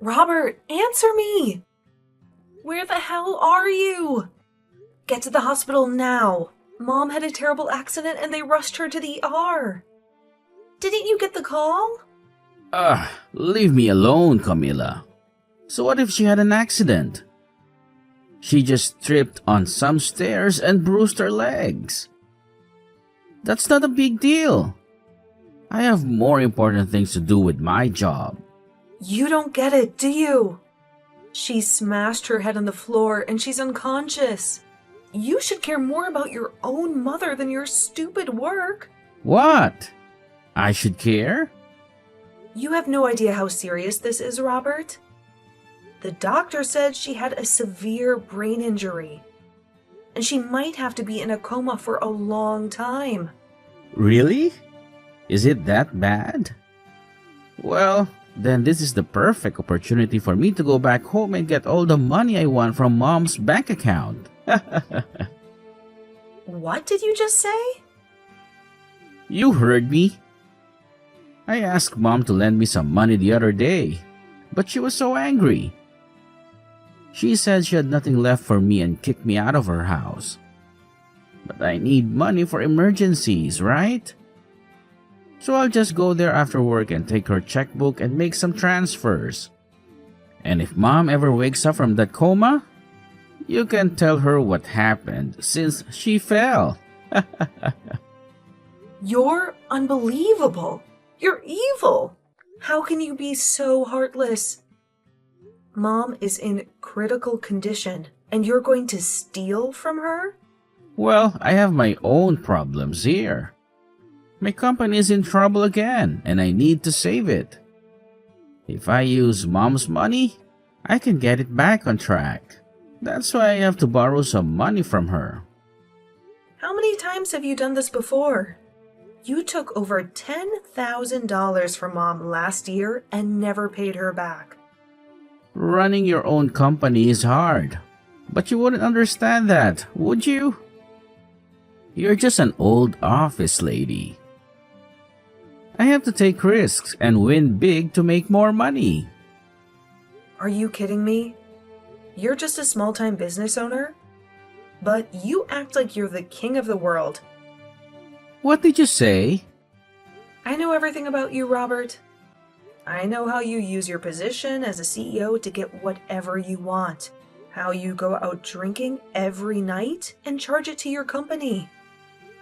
Robert, answer me! Where the hell are you? Get to the hospital now. Mom had a terrible accident and they rushed her to the ER. Didn't you get the call? Leave me alone, Camila. So what if she had an accident? She just tripped on some stairs and bruised her legs. That's not a big deal. I have more important things to do with my job. You don't get it, do you? She smashed her head on the floor and she's unconscious. You should care more about your own mother than your stupid work. What? I should care? You have no idea how serious this is, Robert. The doctor said she had a severe brain injury, and she might have to be in a coma for a long time. Really? Is it that bad? Well, then this is the perfect opportunity for me to go back home and get all the money I want from Mom's bank account. What did you just say? You heard me. I asked Mom to lend me some money the other day, but she was so angry. She said she had nothing left for me and kicked me out of her house. But I need money for emergencies, right? So I'll just go there after work and take her checkbook and make some transfers. And if Mom ever wakes up from that coma, you can tell her what happened since she fell. You're unbelievable. You're evil. How can you be so heartless? Mom is in critical condition, and you're going to steal from her? Well, I have my own problems here. My company is in trouble again, and I need to save it. If I use Mom's money, I can get it back on track. That's why I have to borrow some money from her. How many times have you done this before? You took over $10,000 from Mom last year and never paid her back. Running your own company is hard, but you wouldn't understand that, would you? You're just an old office lady. I have to take risks and win big to make more money. Are you kidding me? You're just a small-time business owner? But you act like you're the king of the world. What did you say? I know everything about you, Robert. I know how you use your position as a CEO to get whatever you want. How you go out drinking every night and charge it to your company.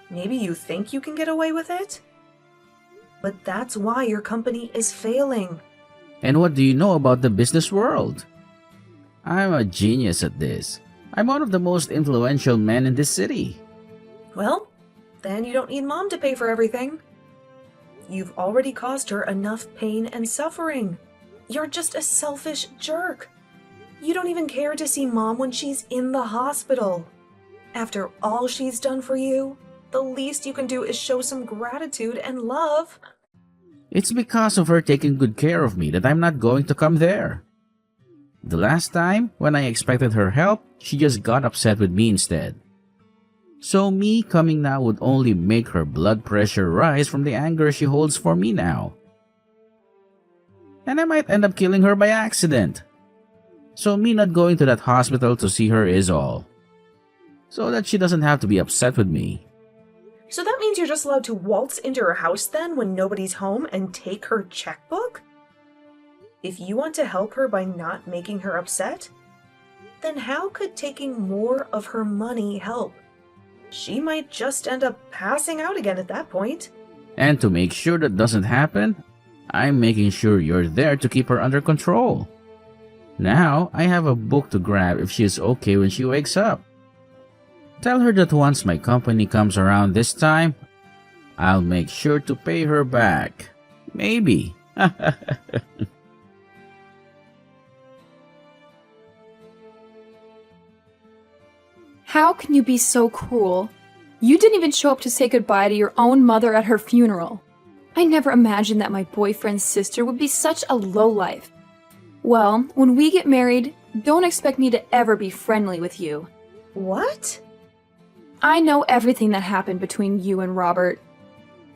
Maybe you think you can get away with it? But that's why your company is failing. And what do you know about the business world? I'm a genius at this. I'm one of the most influential men in this city. Well, then you don't need Mom to pay for everything. You've already caused her enough pain and suffering. You're just a selfish jerk. You don't even care to see Mom when she's in the hospital. After all she's done for you, the least you can do is show some gratitude and love. It's because of her taking good care of me that I'm not going to come there. The last time, when I expected her help, she just got upset with me instead. So me coming now would only make her blood pressure rise from the anger she holds for me now. And I might end up killing her by accident. So me not going to that hospital to see her is all. So that she doesn't have to be upset with me. So that means you're just allowed to waltz into her house then when nobody's home and take her checkbook? If you want to help her by not making her upset, then how could taking more of her money help? She might just end up passing out again at that point. And to make sure that doesn't happen, I'm making sure you're there to keep her under control. Now, I have a book to grab if she is okay when she wakes up. Tell her that once my company comes around this time, I'll make sure to pay her back. Maybe. How can you be so cruel? You didn't even show up to say goodbye to your own mother at her funeral. I never imagined that my boyfriend's sister would be such a lowlife. Well, when we get married, don't expect me to ever be friendly with you. What? I know everything that happened between you and Robert.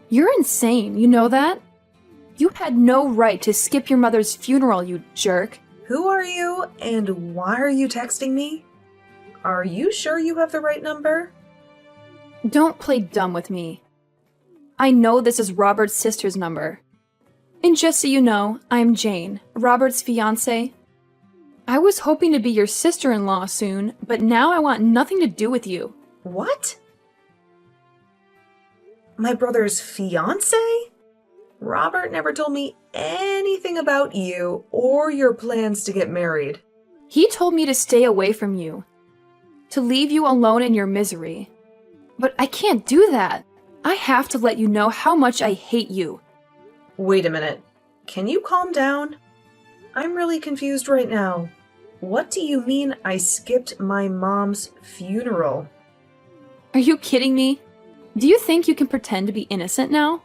You're insane, you know that? You had no right to skip your mother's funeral, you jerk. Who are you and why are you texting me? Are you sure you have the right number? Don't play dumb with me. I know this is Robert's sister's number. And just so you know, I'm Jane, Robert's fiancée. I was hoping to be your sister-in-law soon, but now I want nothing to do with you. What? My brother's fiancé? Robert never told me anything about you or your plans to get married. He told me to stay away from you, to leave you alone in your misery. But I can't do that. I have to let you know how much I hate you. Wait a minute. Can you calm down? I'm really confused right now. What do you mean I skipped my mom's funeral? Are you kidding me? Do you think you can pretend to be innocent now?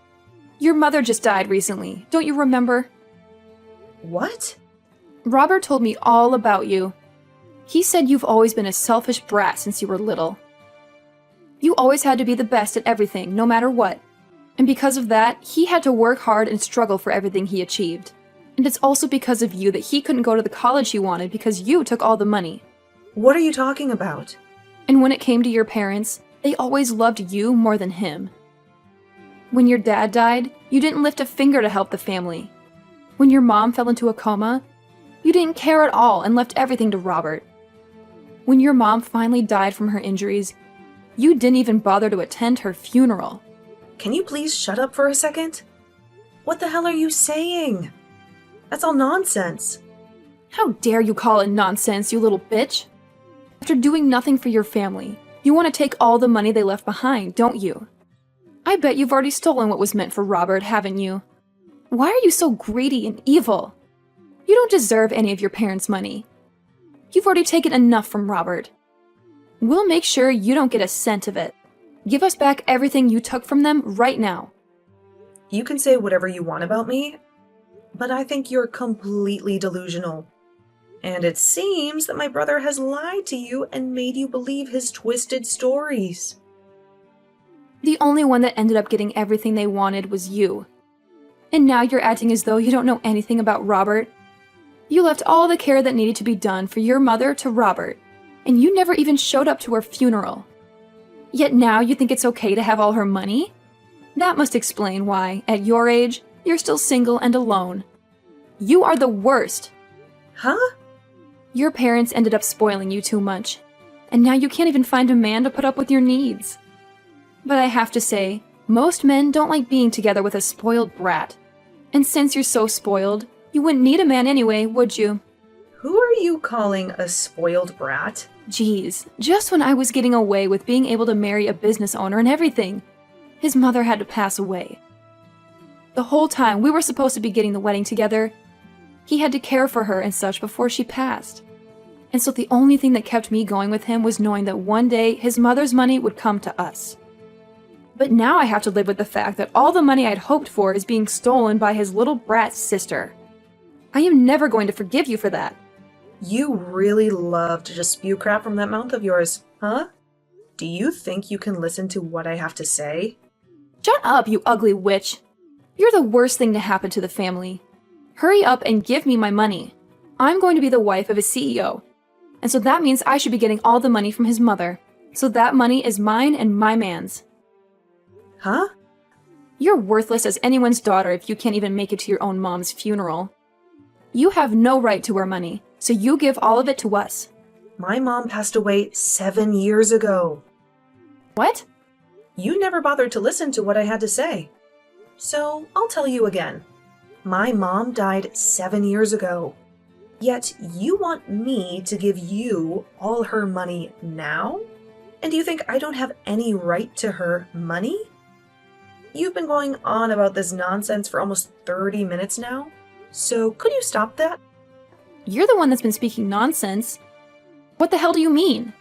Your mother just died recently, don't you remember? What? Robert told me all about you. He said you've always been a selfish brat since you were little. You always had to be the best at everything, no matter what. And because of that, he had to work hard and struggle for everything he achieved. And it's also because of you that he couldn't go to the college he wanted because you took all the money. What are you talking about? And when it came to your parents, they always loved you more than him. When your dad died, you didn't lift a finger to help the family. When your mom fell into a coma, you didn't care at all and left everything to Robert. When your mom finally died from her injuries, you didn't even bother to attend her funeral. Can you please shut up for a second? What the hell are you saying? That's all nonsense. How dare you call it nonsense, you little bitch? After doing nothing for your family, you want to take all the money they left behind, don't you? I bet you've already stolen what was meant for Robert, haven't you? Why are you so greedy and evil? You don't deserve any of your parents' money. You've already taken enough from Robert. We'll make sure you don't get a cent of it. Give us back everything you took from them right now. You can say whatever you want about me, but I think you're completely delusional. And it seems that my brother has lied to you and made you believe his twisted stories. The only one that ended up getting everything they wanted was you. And now you're acting as though you don't know anything about Robert. You left all the care that needed to be done for your mother to Robert, and you never even showed up to her funeral. Yet now you think it's okay to have all her money? That must explain why, at your age, you're still single and alone. You are the worst. Huh? Your parents ended up spoiling you too much, and now you can't even find a man to put up with your needs. But I have to say, most men don't like being together with a spoiled brat. And since you're so spoiled, you wouldn't need a man anyway, would you? Who are you calling a spoiled brat? Geez, just when I was getting away with being able to marry a business owner and everything, his mother had to pass away. The whole time we were supposed to be getting the wedding together, he had to care for her and such before she passed. And so the only thing that kept me going with him was knowing that one day his mother's money would come to us. But now I have to live with the fact that all the money I'd hoped for is being stolen by his little brat sister. I am never going to forgive you for that. You really love to just spew crap from that mouth of yours, huh? Do you think you can listen to what I have to say? Shut up, you ugly witch. You're the worst thing to happen to the family. Hurry up and give me my money. I'm going to be the wife of a CEO. And so that means I should be getting all the money from his mother. So that money is mine and my man's. Huh? You're worthless as anyone's daughter if you can't even make it to your own mom's funeral. You have no right to her money, so you give all of it to us. My mom passed away 7 years ago. What? You never bothered to listen to what I had to say. So I'll tell you again. My mom died 7 years ago. Yet you want me to give you all her money now? And do you think I don't have any right to her money? You've been going on about this nonsense for almost 30 minutes now. So could you stop that? You're the one that's been speaking nonsense. What the hell do you mean?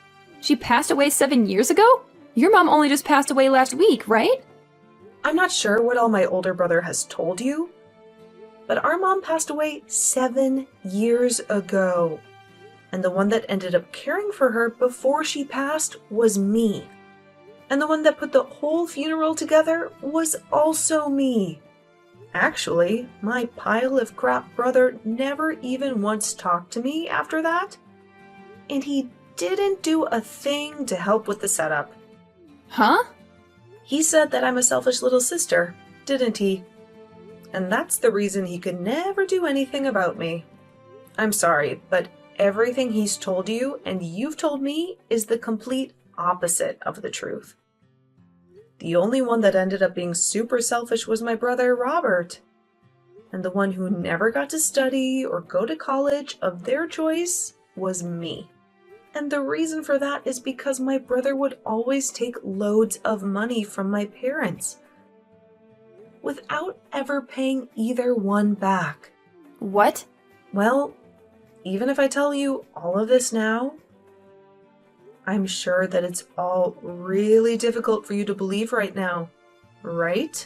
She passed away 7 years ago? Your mom only just passed away last week, right? I'm not sure what all my older brother has told you, but our mom passed away 7 years ago. And the one that ended up caring for her before she passed was me. And the one that put the whole funeral together was also me. Actually, my pile of crap brother never even once talked to me after that. And he didn't do a thing to help with the setup. Huh? He said that I'm a selfish little sister, didn't he? And that's the reason he could never do anything about me. I'm sorry, but everything he's told you and you've told me is the complete opposite of the truth. The only one that ended up being super selfish was my brother Robert. And the one who never got to study or go to college of their choice was me. And the reason for that is because my brother would always take loads of money from my parents without ever paying either one back. What? Well, even if I tell you all of this now, I'm sure that it's all really difficult for you to believe right now, right?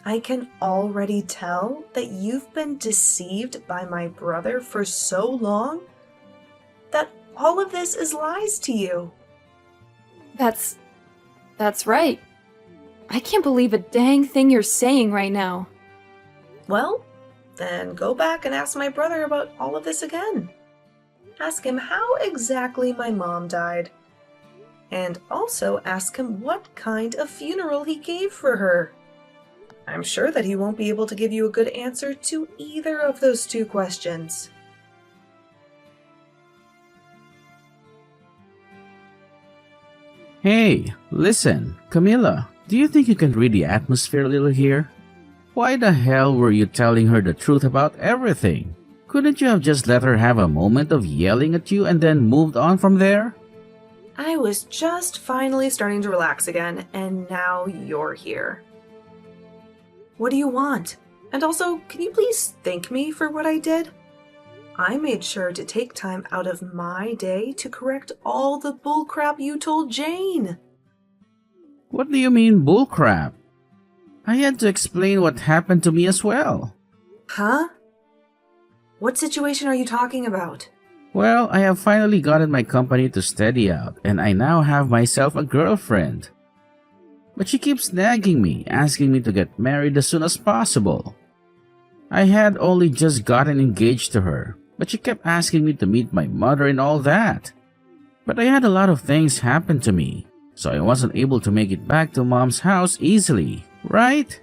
I can already tell that you've been deceived by my brother for so long that all of this is lies to you. That's right. I can't believe a dang thing you're saying right now. Well, then go back and ask my brother about all of this again. Ask him how exactly my mom died. And also ask him what kind of funeral he gave for her. I'm sure that he won't be able to give you a good answer to either of those two questions. Hey, listen, Camilla, do you think you can read the atmosphere a little here? Why the hell were you telling her the truth about everything? Couldn't you have just let her have a moment of yelling at you and then moved on from there? I was just finally starting to relax again, and now you're here. What do you want? And also, can you please thank me for what I did? I made sure to take time out of my day to correct all the bullcrap you told Jane. What do you mean bullcrap? I had to explain what happened to me as well. Huh? What situation are you talking about? Well, I have finally gotten my company to steady out, and I now have myself a girlfriend. But she keeps nagging me, asking me to get married as soon as possible. I had only just gotten engaged to her, but she kept asking me to meet my mother and all that. But I had a lot of things happen to me, so I wasn't able to make it back to Mom's house easily, right?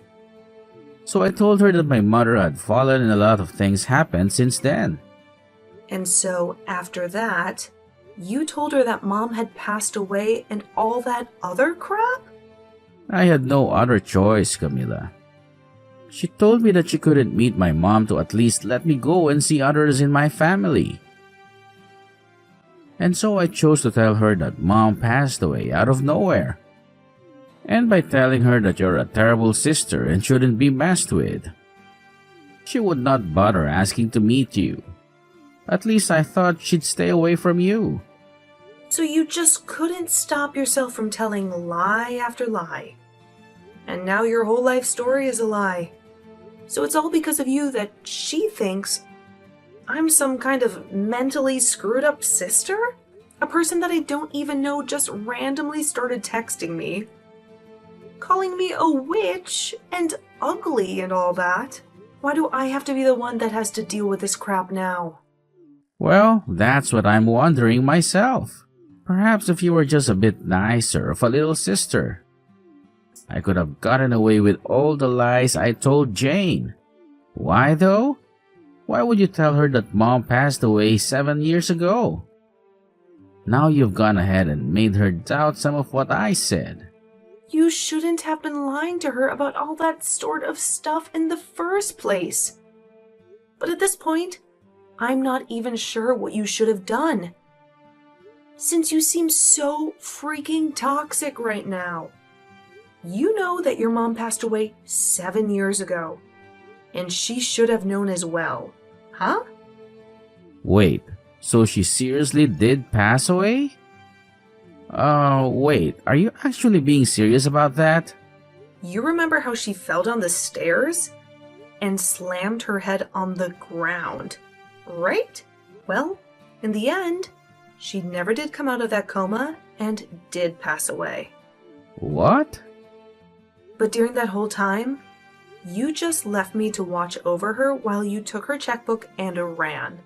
So I told her that my mother had fallen and a lot of things happened since then. And so, after that, you told her that Mom had passed away and all that other crap? I had no other choice, Camila. She told me that she couldn't meet my mom to at least let me go and see others in my family. And so I chose to tell her that Mom passed away out of nowhere. And by telling her that you're a terrible sister and shouldn't be messed with, she would not bother asking to meet you. At least I thought she'd stay away from you. So you just couldn't stop yourself from telling lie after lie. And now your whole life story is a lie. So it's all because of you that she thinks I'm some kind of mentally screwed up sister? A person that I don't even know just randomly started texting me, calling me a witch and ugly and all that. Why do I have to be the one that has to deal with this crap now? Well, that's what I'm wondering myself. Perhaps if you were just a bit nicer of a little sister, I could have gotten away with all the lies I told Jane. Why though? Why would you tell her that Mom passed away 7 years ago? Now you've gone ahead and made her doubt some of what I said. You shouldn't have been lying to her about all that sort of stuff in the first place. But at this point, I'm not even sure what you should have done. Since you seem so freaking toxic right now. You know that your mom passed away 7 years ago. And she should have known as well. Huh? Wait, so she seriously did pass away? Wait, are you actually being serious about that? You remember how she fell down the stairs and slammed her head on the ground, right? Well, in the end, she never did come out of that coma and did pass away. What? But during that whole time, You just left me to watch over her while you took her checkbook and ran.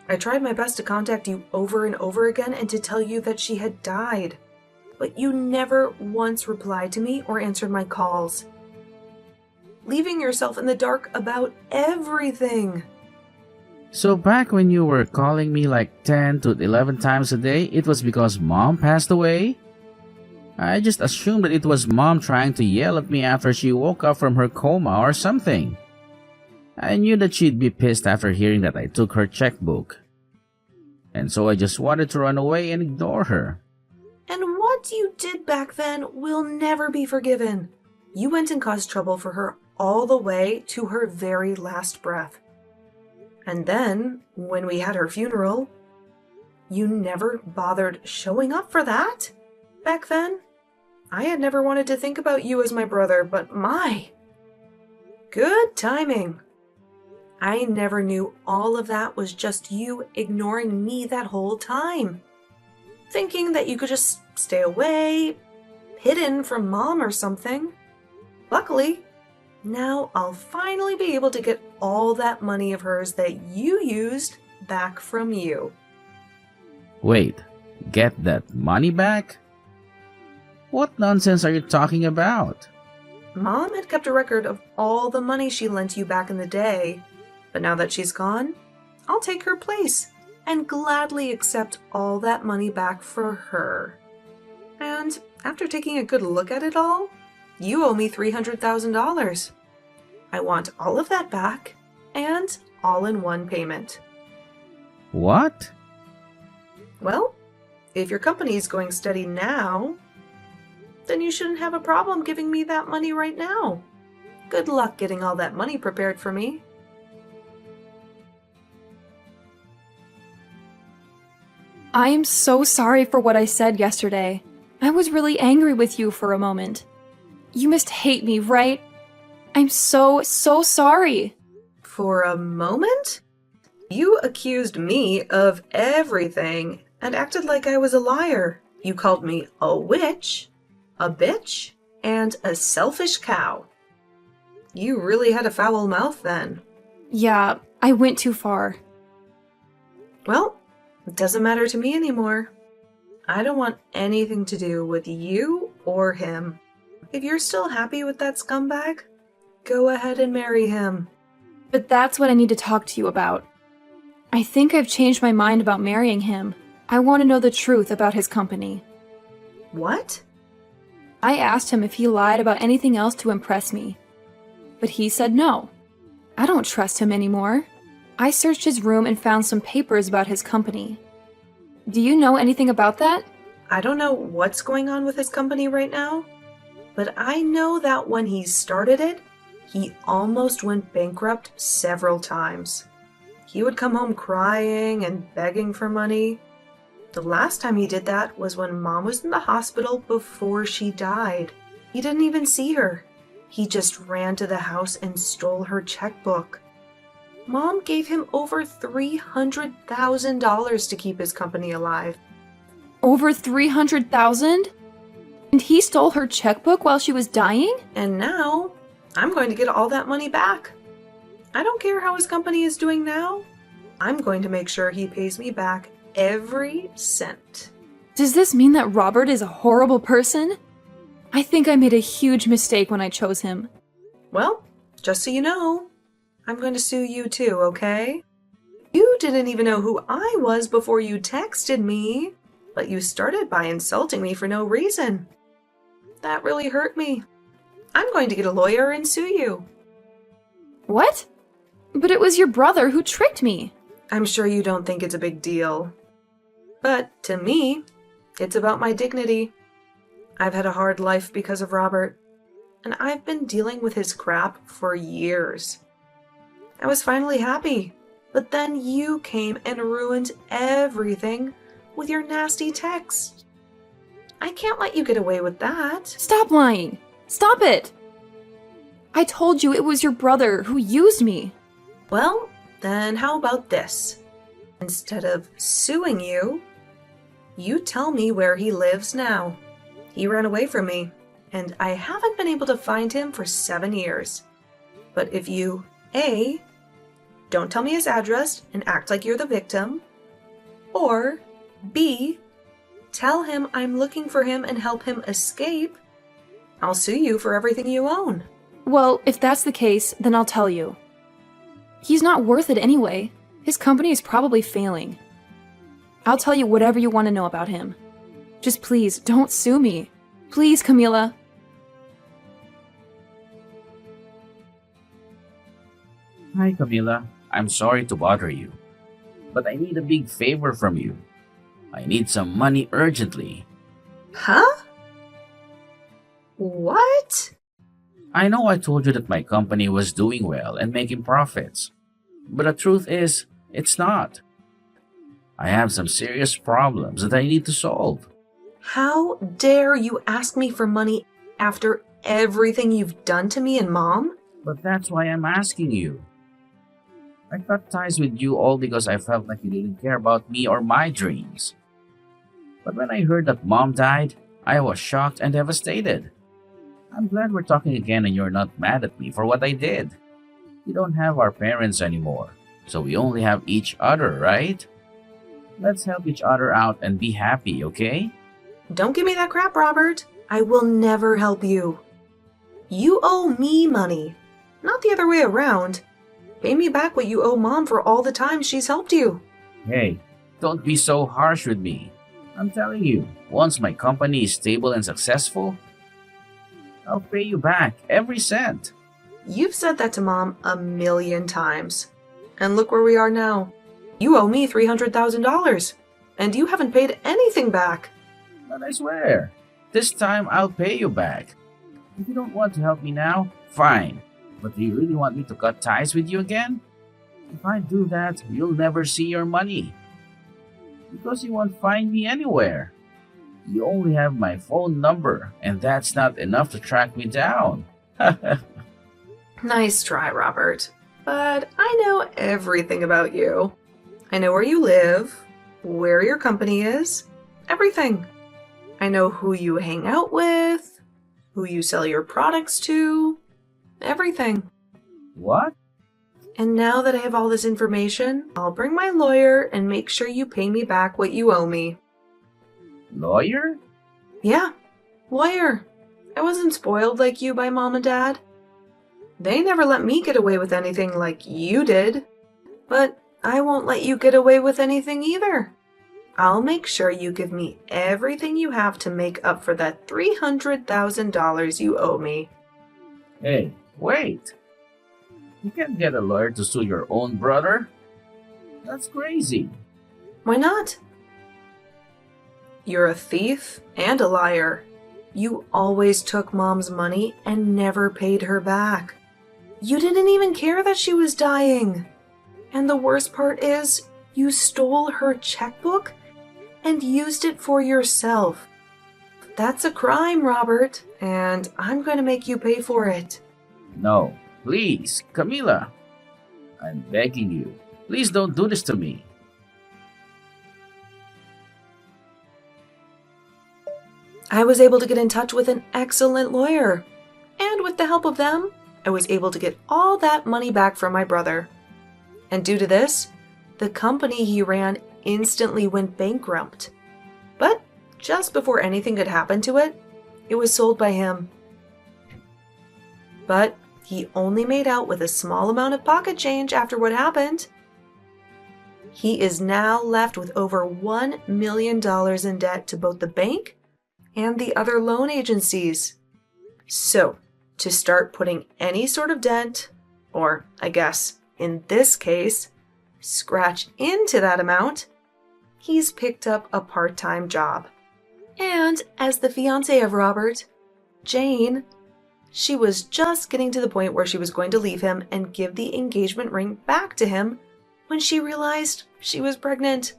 I tried my best to contact you over and over again and to tell you that she had died, but you never once replied to me or answered my calls, leaving yourself in the dark about everything. So back when you were calling me like 10 to 11 times a day, it was because Mom passed away? I just assumed that it was Mom trying to yell at me after she woke up from her coma or something. I knew that she'd be pissed after hearing that I took her checkbook. And so I just wanted to run away and ignore her. And what you did back then will never be forgiven. You went and caused trouble for her all the way to her very last breath. And then, when we had her funeral, you never bothered showing up for that. Back then, I had never wanted to think about you as my brother, but my, good timing. I never knew all of that was just you ignoring me that whole time, thinking that you could just stay away, hidden from Mom or something. Luckily, now I'll finally be able to get all that money of hers that you used back from you. Wait, get that money back? What nonsense are you talking about? Mom had kept a record of all the money she lent you back in the day, but now that she's gone, I'll take her place and gladly accept all that money back for her. And after taking a good look at it all, you owe me $300,000. I want all of that back, and all in one payment. What? Well, if your company is going steady now, then you shouldn't have a problem giving me that money right now. Good luck getting all that money prepared for me. I am so sorry for what I said yesterday. I was really angry with you for a moment. You must hate me, right? I'm so sorry. For a moment? You accused me of everything and acted like I was a liar. You called me a witch, a bitch, and a selfish cow. You really had a foul mouth then. Yeah, I went too far. Well, it doesn't matter to me anymore. I don't want anything to do with you or him. If you're still happy with that scumbag, go ahead and marry him. But that's what I need to talk to you about. I think I've changed my mind about marrying him. I want to know the truth about his company. What? I asked him if he lied about anything else to impress me. But he said no. I don't trust him anymore. I searched his room and found some papers about his company. Do you know anything about that? I don't know what's going on with his company right now, but I know that when he started it, he almost went bankrupt several times. He would come home crying and begging for money. The last time he did that was when Mom was in the hospital before she died. He didn't even see her. He just ran to the house and stole her checkbook. Mom gave him over $300,000 to keep his company alive. Over $300,000? And he stole her checkbook while she was dying? And now, I'm going to get all that money back. I don't care how his company is doing now. I'm going to make sure he pays me back every cent. Does this mean that Robert is a horrible person? I think I made a huge mistake when I chose him. Well, just so you know, I'm going to sue you too, okay? You didn't even know who I was before you texted me, but you started by insulting me for no reason. That really hurt me. I'm going to get a lawyer and sue you. What? But it was your brother who tricked me. I'm sure you don't think it's a big deal. But to me, it's about my dignity. I've had a hard life because of Robert, and I've been dealing with his crap for years. I was finally happy, but then you came and ruined everything with your nasty text. I can't let you get away with that. Stop lying. Stop it. I told you it was your brother who used me. Well, then how about this? Instead of suing you, you tell me where he lives now. He ran away from me, and I haven't been able to find him for 7 years. But if you A, don't tell me his address and act like you're the victim, or B, tell him I'm looking for him and help him escape, I'll sue you for everything you own. Well, if that's the case, then I'll tell you. He's not worth it anyway. His company is probably failing. I'll tell you whatever you want to know about him. Just please, don't sue me. Please, Camila. Hi, Camila. I'm sorry to bother you, but I need a big favor from you. I need some money urgently. Huh? What? I know I told you that my company was doing well and making profits, but the truth is, it's not. I have some serious problems that I need to solve. How dare you ask me for money after everything you've done to me and Mom? But that's why I'm asking you. I cut ties with you all because I felt like you didn't care about me or my dreams. But when I heard that Mom died, I was shocked and devastated. I'm glad we're talking again and you're not mad at me for what I did. We don't have our parents anymore, so we only have each other, right? Let's help each other out and be happy, okay? Don't give me that crap, Robert. I will never help you. You owe me money, not the other way around. Pay me back what you owe Mom for all the time she's helped you. Hey, don't be so harsh with me. I'm telling you, once my company is stable and successful, I'll pay you back every cent. You've said that to Mom 1,000,000 times. And look where we are now. You owe me $300,000, and you haven't paid anything back. But I swear, this time I'll pay you back. If you don't want to help me now, fine. But do you really want me to cut ties with you again? If I do that, you'll never see your money. Because you won't find me anywhere. You only have my phone number, and that's not enough to track me down. Nice try, Robert. But I know everything about you. I know where you live, where your company is, everything. I know who you hang out with, who you sell your products to, everything. What? And now that I have all this information, I'll bring my lawyer and make sure you pay me back what you owe me. Lawyer? Yeah, lawyer. I wasn't spoiled like you by Mom and Dad. They never let me get away with anything like you did. But I won't let you get away with anything either. I'll make sure you give me everything you have to make up for that $300,000 you owe me. Hey, wait. You can't get a lawyer to sue your own brother. That's crazy. Why not? You're a thief and a liar. You always took Mom's money and never paid her back. You didn't even care that she was dying. And the worst part is, you stole her checkbook and used it for yourself. That's a crime, Robert, and I'm going to make you pay for it. No, please, Camila. I'm begging you. Please don't do this to me. I was able to get in touch with an excellent lawyer, and with the help of them, I was able to get all that money back from my brother. And due to this, the company he ran instantly went bankrupt. But just before anything could happen to it, it was sold by him. But he only made out with a small amount of pocket change after what happened. He is now left with over $1 million in debt to both the bank and the other loan agencies. So, to start putting any sort of dent, or I guess in this case, scratch into that amount, he's picked up a part-time job. And as the fiancée of Robert, Jane, she was just getting to the point where she was going to leave him and give the engagement ring back to him when she realized she was pregnant.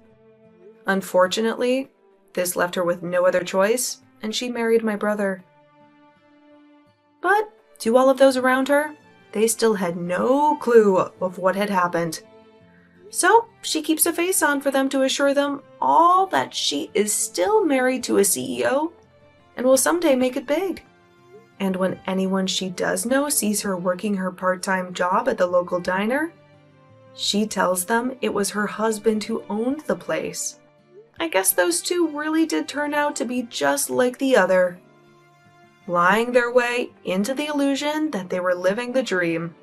Unfortunately, this left her with no other choice, and she married my brother. But to all of those around her, they still had no clue of what had happened. So she keeps a face on for them to assure them all that she is still married to a CEO and will someday make it big. And when anyone she does know sees her working her part-time job at the local diner, she tells them it was her husband who owned the place. I guess those two really did turn out to be just like the other, lying their way into the illusion that they were living the dream.